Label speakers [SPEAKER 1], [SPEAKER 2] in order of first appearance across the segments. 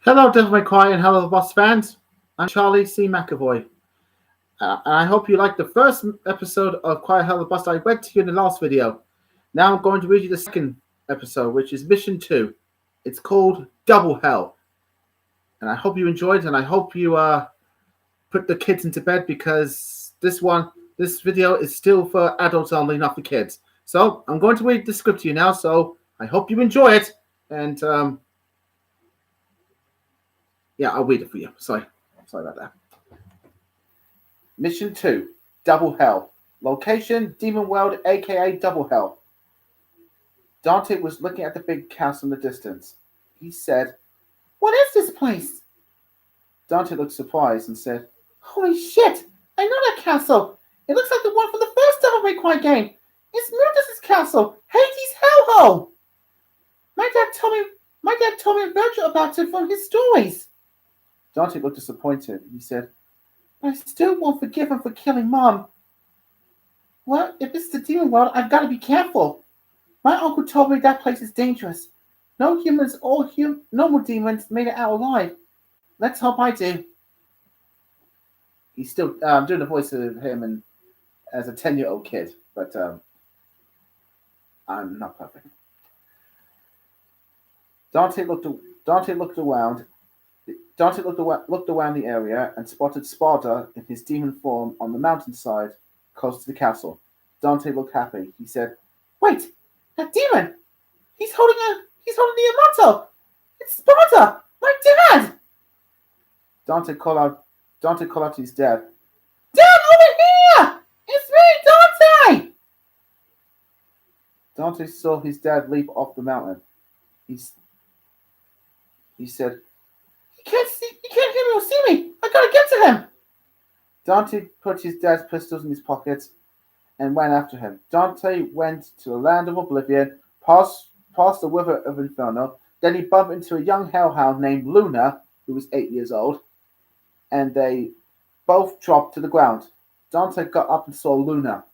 [SPEAKER 1] Hello, Devil May Cry and hello, Boss fans. I'm Charlie C. McAvoy. And I hope you liked the first episode of Quiet Hell of Boss I read to you in the last video. Now I'm going to read you the second episode, which is Mission 2. It's called Double Hell. And I hope you enjoyed it, and I hope you put the kids into bed because this video is still for adults only, not for kids. So I'm going to read the script to you now, so I hope you enjoy it. And yeah, I'll read it for you. Sorry about that. Mission 2, Double Hell. Location, Demon World, aka Double Hell. Dante was looking at the big castle in the distance. He said, "What is this place?" Dante looked surprised and said, "Holy shit! I know that castle! It looks like the one from the first Devil May Cry game! It's Mudus' castle! Hades' hellhole! My dad told me Virgil about it from his stories." Dante looked disappointed. He said, "I still won't forgive him for killing Mom." "Well, if it's the demon world, I've got to be careful. My uncle told me that place is dangerous. No humans or normal demons made it out alive. Let's hope I do." He's still doing the voice of him and as a 10-year-old kid, but I'm not perfect. Dante looked around. Dante looked around the area and spotted Sparda in his demon form on the mountainside close to the castle. Dante looked happy. He said, "Wait, that demon! He's holding the Amato! It's Sparda! My dad!" Dante called out to his dad. "Dad, over here! It's me, Dante!" Dante saw his dad leap off the mountain. He said, He can't hear me or see me! I gotta get to him!" Dante put his dad's pistols in his pockets and ran after him. Dante went to the land of Oblivion, past the river of Inferno. Then he bumped into a young hellhound named Luna, who was 8 years old, and they both dropped to the ground. Dante got up and saw Luna.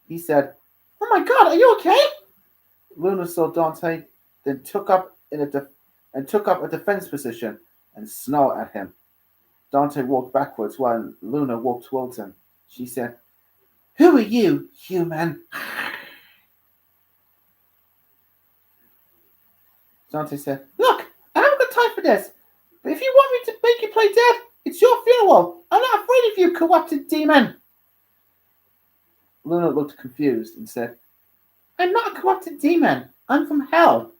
[SPEAKER 1] He said, "Oh my god, are you okay?" Luna saw Dante, then took up a defense position and snarled at him. Dante walked backwards while Luna walked towards him. She said, "Who are you, human?" Dante said, "Look, I haven't got time for this, but if you want me to make you play dead, it's your funeral. I'm not afraid of you, corrupted demon." Luna looked confused and said, "I'm not a corrupted demon. I'm from hell."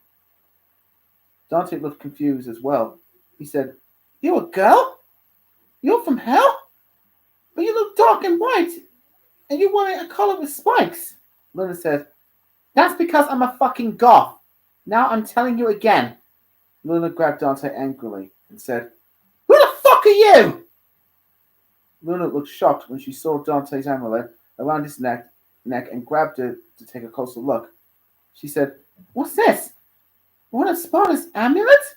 [SPEAKER 1] Dante looked confused as well. He said, "You're a girl? You're from hell? But you look dark and white, and you're wearing a collar with spikes." Luna said, "That's because I'm a fucking goth. Now I'm telling you again." Luna grabbed Dante angrily and said, "Who the fuck are you?" Luna looked shocked when she saw Dante's amulet around his neck and grabbed it to take a closer look. She said, "What's this? One of Sparda's amulet?"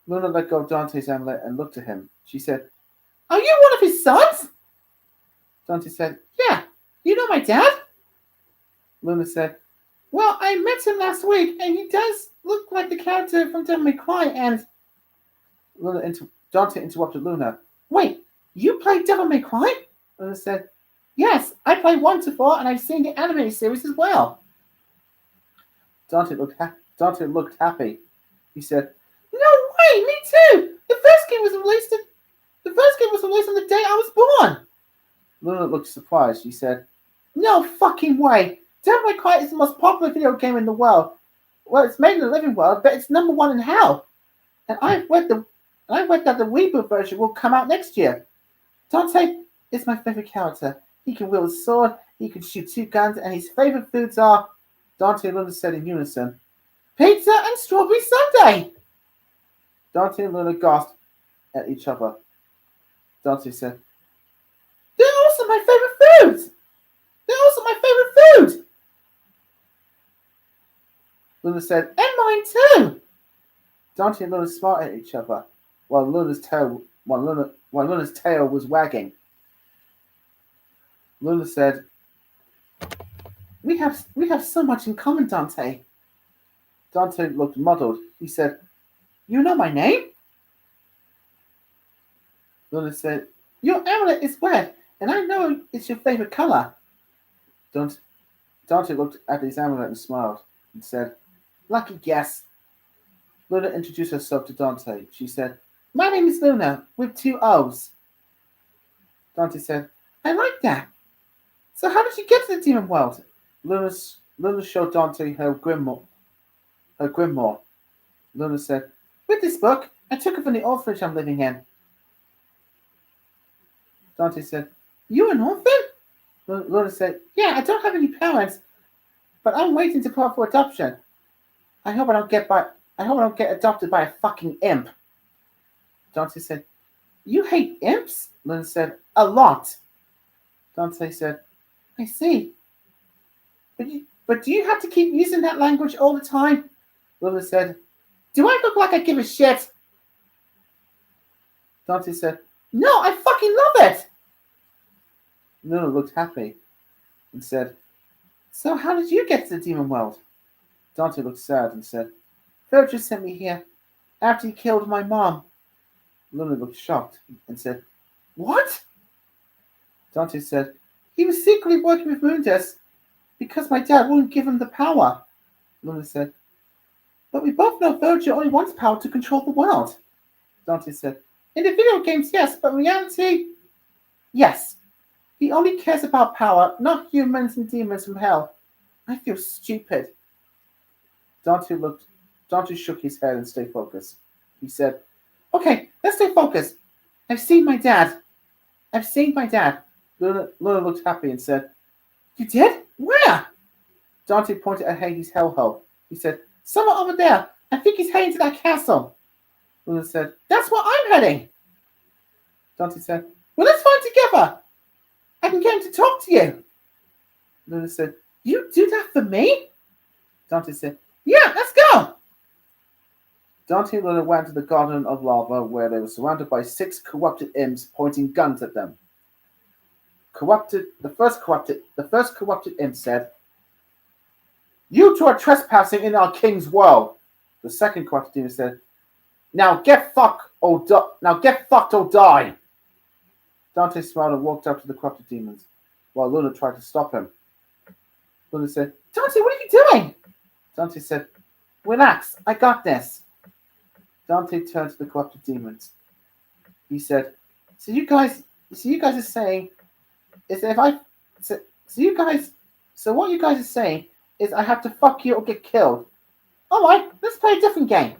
[SPEAKER 1] Luna let go of Dante's amulet and looked at him. She said, "Are you one of his sons?" Dante said, "Yeah. You know my dad?" Luna said, "Well, I met him last week, and he does look like the character from Devil May Cry, and..." Dante interrupted Luna. "Wait, you play Devil May Cry?" Luna said, "Yes, I play 1 to 4, and I've seen the animated series as well." Dante looked happy. He said, "No way, me too! The first game was released on the day I was born." Luna looked surprised. She said, "No fucking way! Devil May Cry is the most popular video game in the world. Well, it's made in the living world, but it's number 1 in hell. And I've read that the reboot version will come out next year. Dante is my favorite character. He can wield a sword, he can shoot 2 guns, and his favorite foods are..." Dante and Luna said in unison, "Pizza and strawberry sundae." Dante and Luna gasped at each other. Dante said, "They're also my favorite foods! They're also my favorite food!" Luna said, "And mine too!" Dante and Luna smiled at each other while Luna's tail was wagging. Luna said, We have so much in common, Dante." Dante looked muddled. He said, You know my name? Luna said, Your amulet is red, and I know it's your favorite color. Dante looked at his amulet and smiled and said, Lucky guess. Luna introduced herself to Dante. She said, My name is Luna, with 2 O's. Dante said, I like that. So how did you get to the demon world? Luna showed Dante her grimoire. Luna said, With this book, I took it from the orphanage I'm living in. Dante said, You an orphan? Luna said, Yeah, I don't have any parents, but I'm waiting to put up for adoption. I hope I don't get adopted by a fucking imp. Dante said, You hate imps? Luna said, A lot. Dante said, I see. But do you have to keep using that language all the time? Luna said, Do I look like I give a shit? Dante said, No, I fucking love it. Luna looked happy and said, So how did you get to the demon world? Dante looked sad and said, Phil just sent me here after he killed my mom. Luna looked shocked and said, What? Dante said, He was secretly working with Mundus because my dad wouldn't give him the power. Luna said, But we both know Virgil only wants power to control the world. Dante said, In the video games, yes, but in reality, yes. He only cares about power, not humans and demons from hell. I feel stupid. Dante shook his head and stayed focused. He said, Okay, let's stay focused. I've seen my dad. Luna looked happy and said, You did? Where? Dante pointed at Hades' hellhole. He said, Somewhere over there. I think he's heading to that castle. Luna said, That's where I'm heading. Dante said, Well, let's fight together. I can get him to talk to you. Luna said, You do that for me? Dante said, Yeah, let's go. Dante and Luna went to the Garden of Lava where they were surrounded by 6 corrupted imps pointing guns at them. The first corrupted imp said, You two are trespassing in our king's world. The second corrupted demon said, Now get fucked or die. Dante smiled and walked up to the corrupted demons, while Luna tried to stop him. Luna said, Dante, what are you doing? Dante said, Relax, I got this. Dante turned to the corrupted demons. He said, So what you guys are saying is I have to fuck you or get killed. Alright, let's play a different game.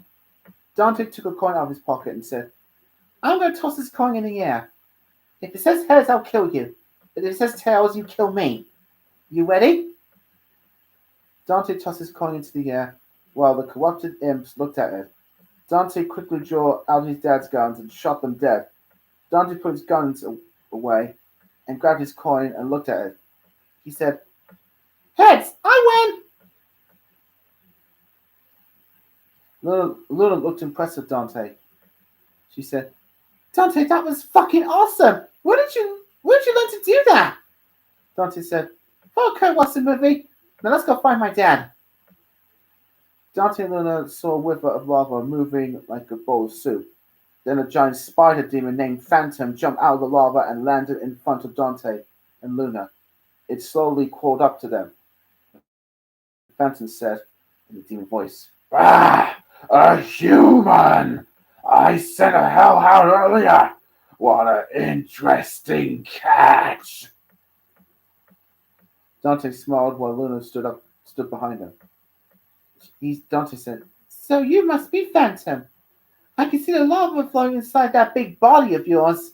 [SPEAKER 1] Dante took a coin out of his pocket and said, I'm going to toss this coin in the air. If it says heads, I'll kill you. If it says tails, you kill me. You ready? Dante tossed his coin into the air while the corrupted imps looked at it. Dante quickly drew out his dad's guns and shot them dead. Dante put his guns away and grabbed his coin and looked at it. He said, Heads, I win! Luna looked impressed at Dante. She said, Dante, that was fucking awesome! Where did you learn to do that? Dante said, Oh, Kurt Watson movie. Now let's go find my dad. Dante and Luna saw a river of lava moving like a bowl of soup. Then a giant spider demon named Phantom jumped out of the lava and landed in front of Dante and Luna. It slowly crawled up to them. Phantom said in a demon voice, A human! I sent a hellhound earlier. What an interesting catch! Dante smiled while Luna stood behind him. Dante said, So you must be Phantom. I can see the lava flowing inside that big body of yours.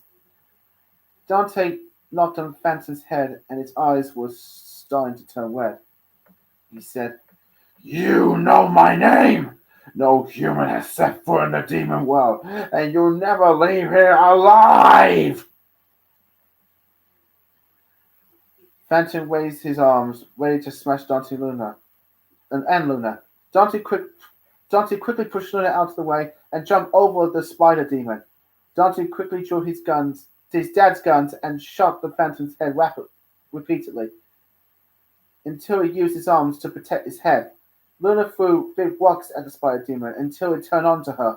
[SPEAKER 1] Dante knocked on Phantom's head and his eyes were starting to turn red. He said, You know my name! No human has set foot in the demon world, and you'll never leave here alive! Phantom raised his arms, ready to smash Dante and Luna. Dante quickly pushed Luna out of the way and jumped over the spider demon. Dante quickly drew his dad's guns, and shot the Phantom's head repeatedly until he used his arms to protect his head. Luna threw big rocks at the spider demon until it turned onto her.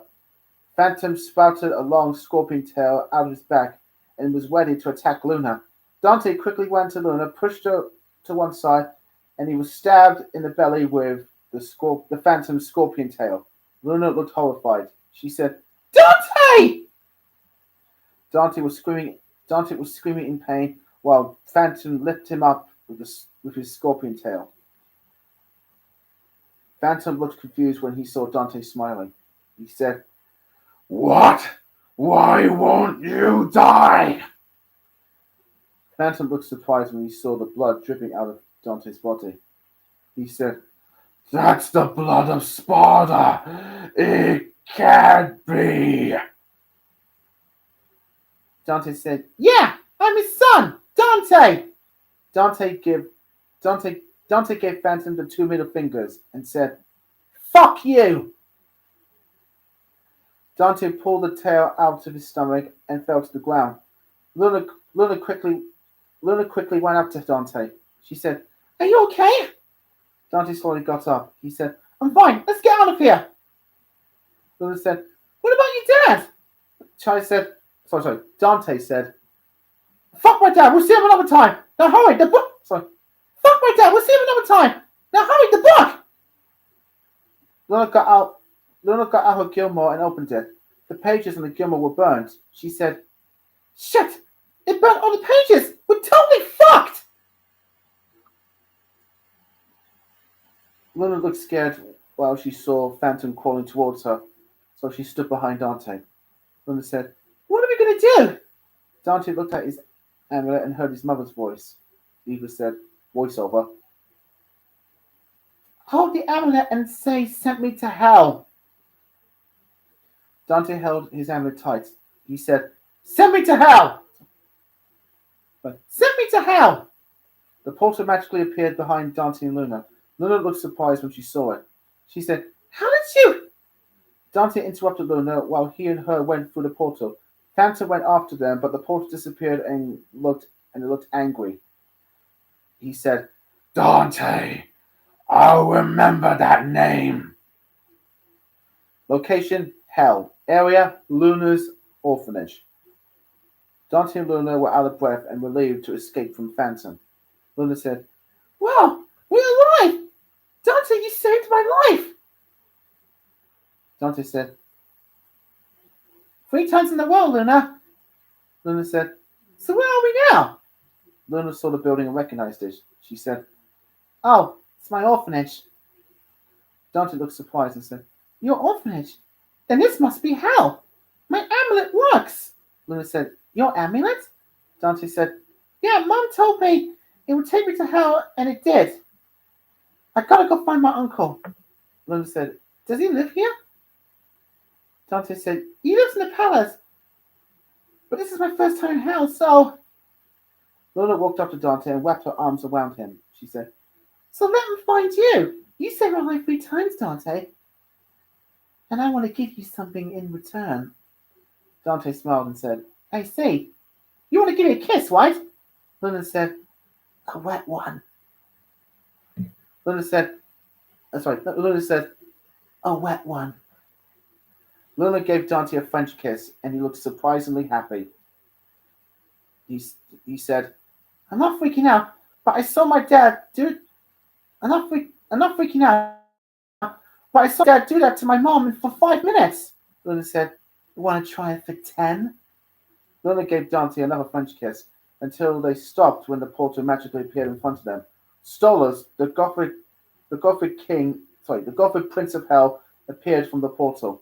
[SPEAKER 1] Phantom sprouted a long scorpion tail out of his back and was ready to attack Luna. Dante quickly went to Luna, pushed her to one side, and he was stabbed in the belly with the Phantom's scorpion tail. Luna looked horrified. She said, "Dante!" Dante was screaming in pain while Phantom lifted him up with his scorpion tail. Phantom looked confused when he saw Dante smiling. He said, "What? Why won't you die?" Phantom looked surprised when he saw the blood dripping out of Dante's body. He said, "That's the blood of Sparta! It can't be!" Dante said, "Yeah, I'm his son, Dante!" Dante gave Phantom the 2 middle fingers and said, "Fuck you!" Dante pulled the tail out of his stomach and fell to the ground. Luna quickly went up to Dante. She said, "Are you okay?" Dante slowly got up. He said, "I'm fine. Let's get out of here." Luna said, "What about your dad?" Dante said, "Fuck my dad. We'll see him another time. Now hurry, the book." "Fuck my dad. We'll see him another time. Now hurry, the book." Luna got out her Gilmore and opened it. The pages on the Gilmore were burned. She said, "Shit! It burnt all the pages! We're totally fucked!" Luna looked scared while she saw Phantom crawling towards her, so she stood behind Dante. Luna said, "What are we going to do?" Dante looked at his amulet and heard his mother's voice. Eva said, voiceover, "Hold the amulet and say, 'Sent me to hell.'" Dante held his amulet tight. He said, "Send me to hell!" "Send me to hell!" The portal magically appeared behind Dante and Luna. Luna looked surprised when she saw it. She said, "How did you?" Dante interrupted Luna while he and her went through the portal. Phantom went after them, but the portal disappeared and it looked angry. He said, "Dante, I'll remember that name." Location, Hell. Area, Luna's orphanage. Dante and Luna were out of breath and relieved to escape from Phantom. Luna said, "Wow, we're alive! Dante, you saved my life!" Dante said, "3 times in a row, Luna." Luna said, "So where are we now?" Luna saw the building and recognized it. She said, "Oh, it's my orphanage." Dante looked surprised and said, "Your orphanage? Then this must be hell. My amulet works." Luna said, "Your amulet?" Dante said, "Yeah, Mom told me it would take me to hell, and it did. I gotta go find my uncle." Luna said, "Does he live here?" Dante said, "He lives in the palace, but this is my first time in hell, so..." Luna walked up to Dante and wrapped her arms around him. She said, "So let him find you. You saved my life 3 times, Dante. And I want to give you something in return." Dante smiled and said, "I see. You want to give me a kiss, right?" Luna said, "A wet one." Luna said, "A wet one." Luna gave Dante a French kiss, and he looked surprisingly happy. He said, "I'm not freaking out, but I saw my dad do... I'm not freaking out, but I saw Dad do that to my mom for 5 minutes." Luna said, "You want to try it for 10? Luna gave Dante another French kiss until they stopped when the portal magically appeared in front of them. Stolas, the Gothic Prince of Hell, appeared from the portal.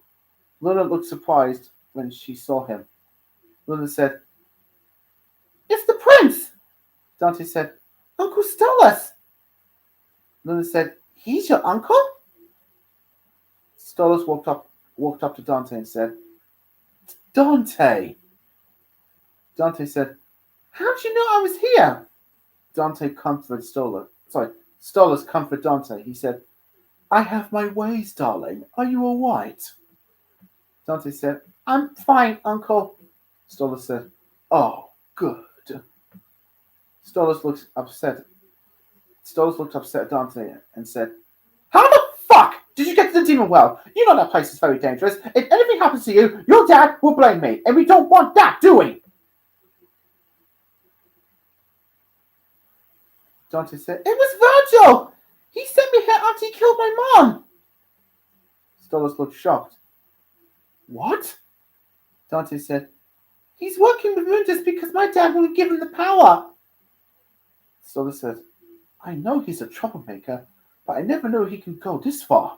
[SPEAKER 1] Luna looked surprised when she saw him. Luna said, "It's the prince!" Dante said, "Uncle Stolas!" Luna said, "He's your uncle?" Stolas walked up to Dante and said, "Dante!" Dante said, "How'd you know I was here?" Stolas comforted Dante. He said, "I have my ways, darling. Are you all right?" Dante said, "I'm fine, Uncle." Stolas said, "Oh, good." Stolas looked upset at Dante and said, "How the fuck did you get into the demon well. You know that place is very dangerous. If anything happens to you, your dad will blame me, and we don't want that, do we? Dante said, it was Virgil! He sent me here after he killed my mom! Stolas looked shocked. What? Dante said, he's working with Mundus because my dad wouldn't give him the power. Stolas said, I know he's a troublemaker, but I never knew he can go this far.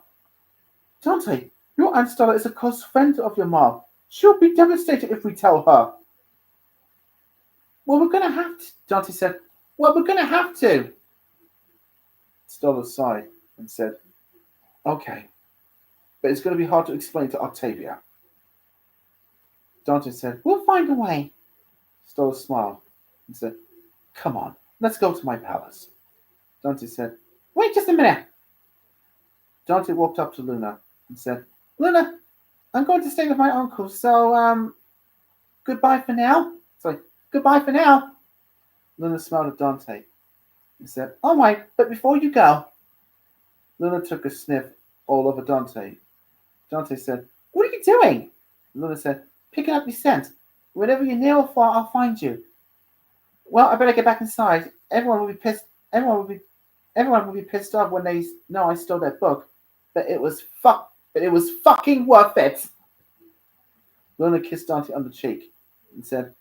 [SPEAKER 1] Dante, your Aunt Stella is a close friend of your mom. She'll be devastated if we tell her. Well, we're going to have to, Dante said. Well, we're going to have to. Stolas sighed and said, okay, but it's going to be hard to explain to Octavia. Dante said, we'll find a way. Stolas smiled and said, come on, let's go to my palace. Dante said, wait just a minute. Dante walked up to Luna and said, Luna, I'm going to stay with my uncle, so, goodbye for now. Sorry, goodbye for now. Luna smiled at Dante and said, all right, but before you go. Luna took a sniff all over Dante. Dante said, what are you doing? Luna said, picking up your scent. Whenever you're near or far, I'll find you. Well, I better get back inside. Everyone will be pissed off when they know I stole that book. But it was fucking worth it. Luna kissed Dante on the cheek and said,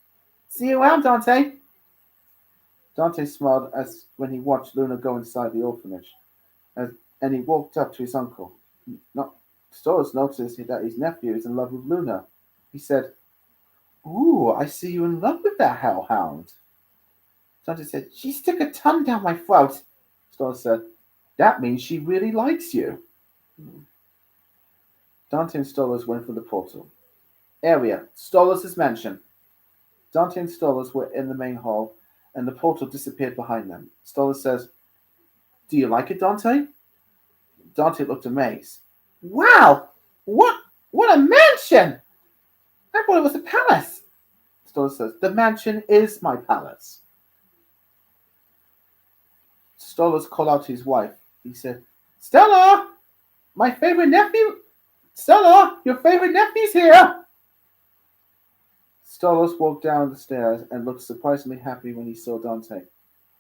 [SPEAKER 1] see you around, Dante. Dante smiled as when he watched Luna go inside the orphanage, and he walked up to his uncle. Stolas noticed that his nephew is in love with Luna. He said, ooh, I see you in love with that hellhound. Dante said, she stuck a tongue down my throat. Stolas said, that means she really likes you. Dante and Stolas went for the portal. Area, Stolas' mansion. Dante and Stolas were in the main hall, and the portal disappeared behind them. Stolas says, do you like it, Dante? Dante looked amazed. Wow! What a mansion! I thought it was a palace. Stolas says, the mansion is my palace. Stolas called out to his wife. He said, Stella! My favorite nephew! Stella! Your favorite nephew's here! Stolas walked down the stairs and looked surprisingly happy when he saw Dante.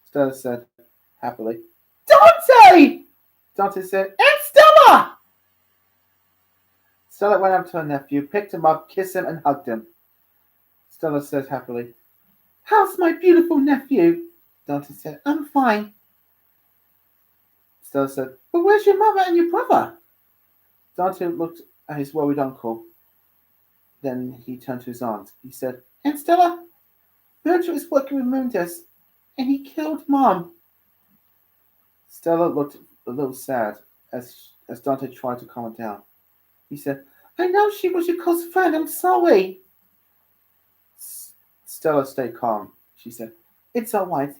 [SPEAKER 1] Stella said happily, Dante! Dante said, and Stella! Stella went up to her nephew, picked him up, kissed him, and hugged him. Stella said happily, how's my beautiful nephew? Dante said, I'm fine. Stella said, but where's your mother and your brother? Dante looked at his worried uncle. Then he turned to his aunt. He said, and Stella, Virgil is working with Mundus, and he killed Mom. Stella looked a little sad as Dante tried to calm her down. He said, I know she was your close friend. I'm sorry. Stella stayed calm. She said, it's all right.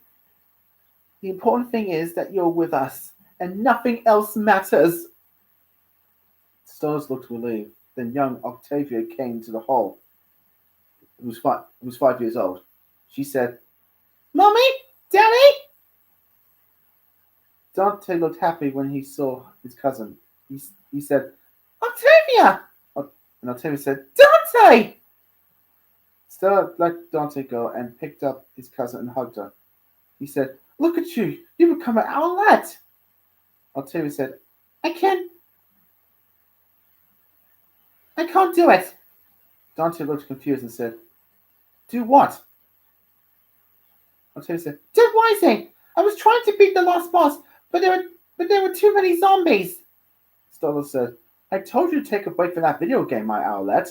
[SPEAKER 1] The important thing is that you're with us, and nothing else matters. Stolas looked relieved. Then young Octavia came to the hall, who was 5 years old. She said, Mommy? Daddy? Dante looked happy when he saw his cousin. He said, Octavia! And Octavia said, Dante! Stella let Dante go and picked up his cousin and hugged her. He said, look at you. You've become an owlet. Octavia said, I can't do it. Dante looked confused and said, do what? Octavia said, Dead Rising. I was trying to beat the last boss, but there were too many zombies. Stolas said, I told you to take a break from that video game, my owlet.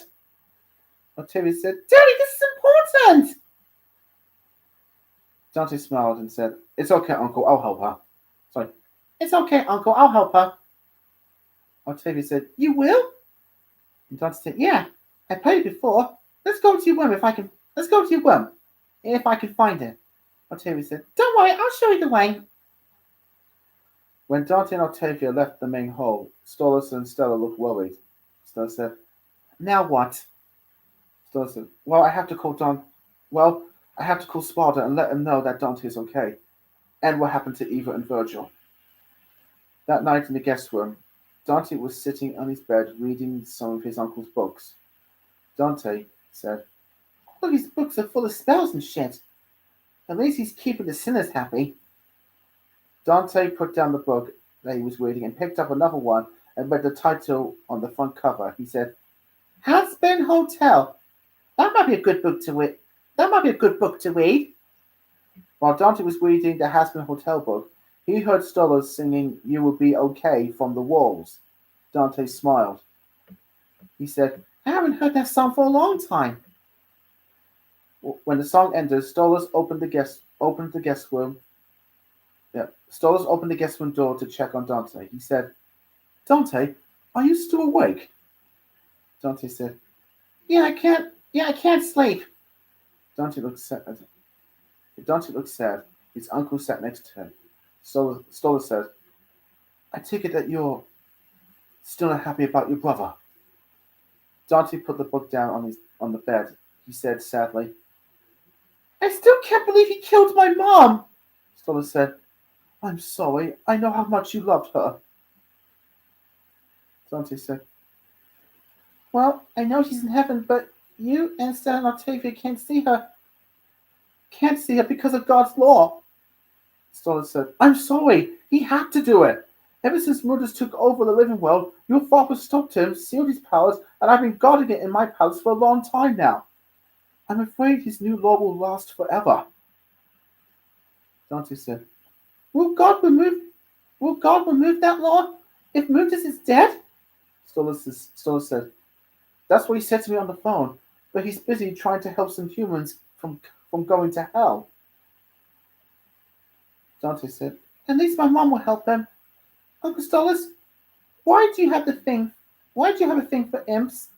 [SPEAKER 1] Octavia said, Daddy, this is important. Dante smiled and said, it's okay, Uncle, I'll help her. Sorry. It's okay, Uncle, I'll help her. Octavia said, you will? And Dante said, yeah, I played it before. Let's go to your room if I can find it. Octavia said, don't worry, I'll show you the way. When Dante and Octavia left the main hall, Stolas and Stella looked worried. Stella said, now what? Stella said, I have to call Sparta and let him know that Dante is okay, and what happened to Eva and Virgil. That night in the guest room, Dante was sitting on his bed reading some of his uncle's books. Dante said, "All of his books are full of spells and shit. At least he's keeping the sinners happy." Dante put down the book that he was reading and picked up another one and read the title on the front cover. He said, "Hazbin Hotel. That might be a good book to read. That might be a good book to read." While Dante was reading the Hazbin Hotel book, he heard Stolas singing "You Will Be Okay" from the walls. Dante smiled. He said, "I haven't heard that song for a long time." When the song ended, Stolas opened the guest room. Yeah, Stolas opened the guest room door to check on Dante. He said, "Dante, are you still awake?" Dante said, "Yeah, I can't. Yeah, I can't sleep." Dante looked sad. Dante looked sad. His uncle sat next to him. Stolas said, "I take it that you're still not happy about your brother." Dante put the book down on the bed. He said sadly, "I still can't believe he killed my mom." Stolas said, "I'm sorry. I know how much you loved her." Dante said, "Well, I know she's in heaven, but you and Stan and Octavia can't see her. Can't see her because of God's law." Stolas said, "I'm sorry. He had to do it. Ever since Murders took over the living world, your father stopped him, sealed his powers, and I've been guarding it in my palace for a long time now. I'm afraid his new law will last forever." Dante said, Will God remove that law if Mundus is dead?" Stolas said, "That's what he said to me on the phone, but he's busy trying to help some humans from going to hell." Dante said, "At least my mom will help them. Uncle Stolas, why do you have a thing for imps?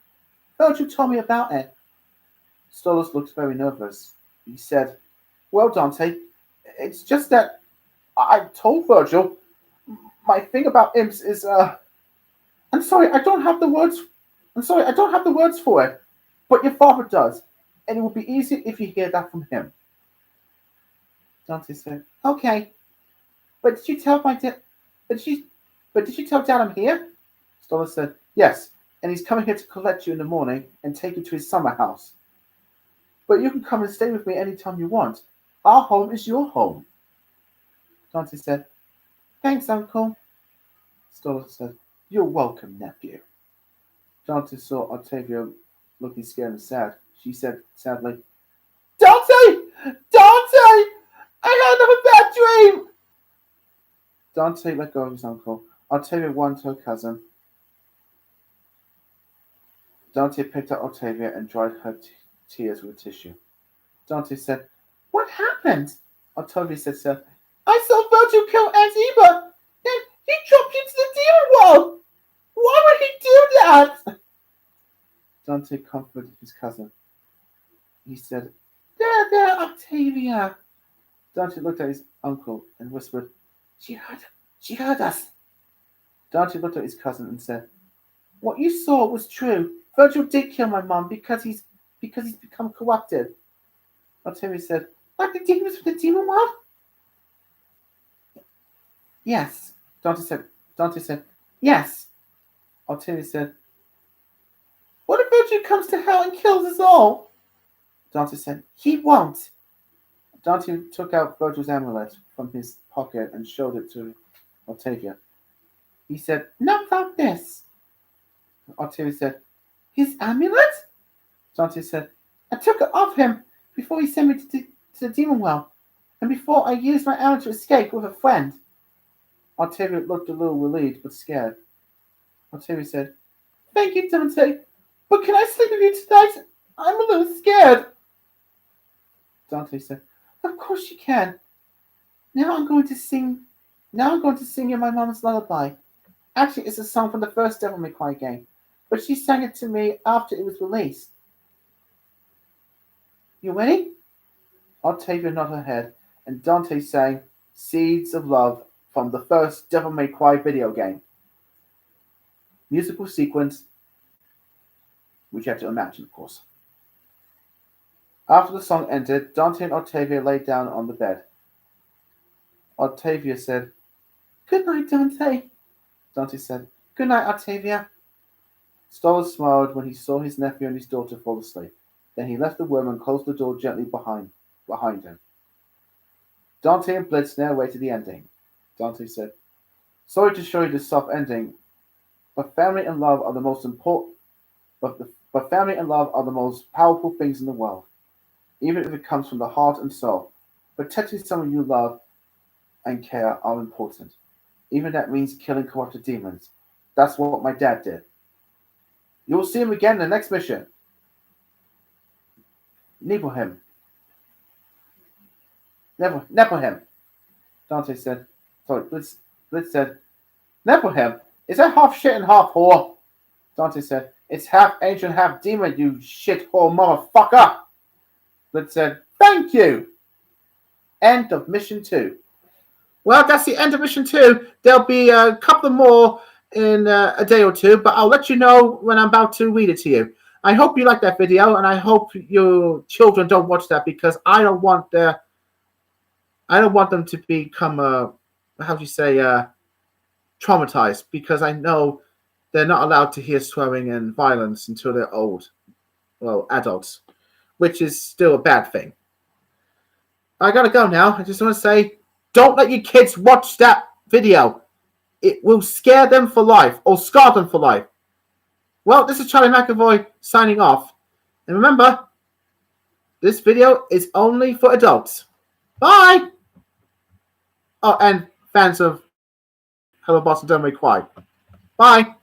[SPEAKER 1] Virgil told me about it." Stolas looked very nervous. He said, "Well, Dante, it's just that I told Virgil my thing about imps is I'm sorry, I don't have the words. I'm sorry, I don't have the words for it. But your father does, and it will be easier if you hear that from him." Dante said, "Okay, but did you tell my dad? But did you tell Dad I'm here?" Stolas said, "Yes, and he's coming here to collect you in the morning and take you to his summer house. But you can come and stay with me anytime you want. Our home is your home." Dante said, "Thanks, Uncle." Stolas said, "You're welcome, nephew." Dante saw Octavia looking scared and sad. She said sadly, "Dante! Dante! I had another bad dream!" Dante let go of his uncle. Octavia went to her cousin. Dante picked up Octavia and dried her tears with a tissue. Dante said, "What happened?" Octavia said sadly, "I saw Virgil kill Aunt Eva. Then he dropped into the demon world. Why would he do that?" Dante comforted his cousin. He said, There, Octavia." Dante looked at his uncle and whispered, She heard us." Dante looked at his cousin and said, "What you saw was true. Virgil did kill my mom because he's become corrupted." Octavia said, "Like the demons from the demon world?" "Yes." Dante said, "Yes." Octavia said, "What if Virgil comes to hell and kills us all?" Dante said, "He won't." Dante took out Virgil's amulet from his pocket and showed it to Octavia. He said, "Not about this." Octavia said, "His amulet?" Dante said, "I took it off him before he sent me to the demon well, and before I used my amulet to escape with a friend." Octavia looked a little relieved but scared. Octavia said, "Thank you, Dante, but can I sleep with you tonight? I'm a little scared." Dante said, "Of course you can. Now I'm going to sing you my mama's lullaby. Actually, it's a song from the first Devil May Cry game, but she sang it to me after it was released. You ready?" Octavia nodded her head, and Dante sang "Seeds of Love" from the first Devil May Cry video game. Musical sequence, which you have to imagine, of course. After the song ended, Dante and Octavia lay down on the bed. Octavia said, "Good night, Dante." Dante said, Good night, Octavia. Stolas smiled when he saw his nephew and his daughter fall asleep. Then he left the room and closed the door gently behind him. Dante and Blitz now awaited the ending. Dante said, "Sorry to show you the soft ending, but family and love are the most important. But family and love are the most powerful things in the world, even if it comes from the heart and soul. Protecting someone you love and care are important, even if that means killing corrupted demons. That's what my dad did. You will see him again in the next mission. Nibelheim. Nibelheim." Dante said. Sorry, Blitz said, "Nibelheim? Is that half shit and half whore?" Dante said, "It's half ancient, half demon, you shit whore motherfucker." Blitz said, "Thank you." End of mission 2. Well, that's the end of mission 2. There'll be a couple more in a day or two, but I'll let you know when I'm about to read it to you. I hope you like that video, and I hope your children don't watch that because I don't want them to become traumatized, because I know they're not allowed to hear swearing and violence until they're old, well, adults, which is still a bad thing. I gotta go now. I just want to say, don't let your kids watch that video. It will scare them for life or scar them for life. Well, this is Charlie McAvoy signing off. And remember, this video is only for adults. Bye! Oh, and fans of Hello Boston, don't be quiet. Bye!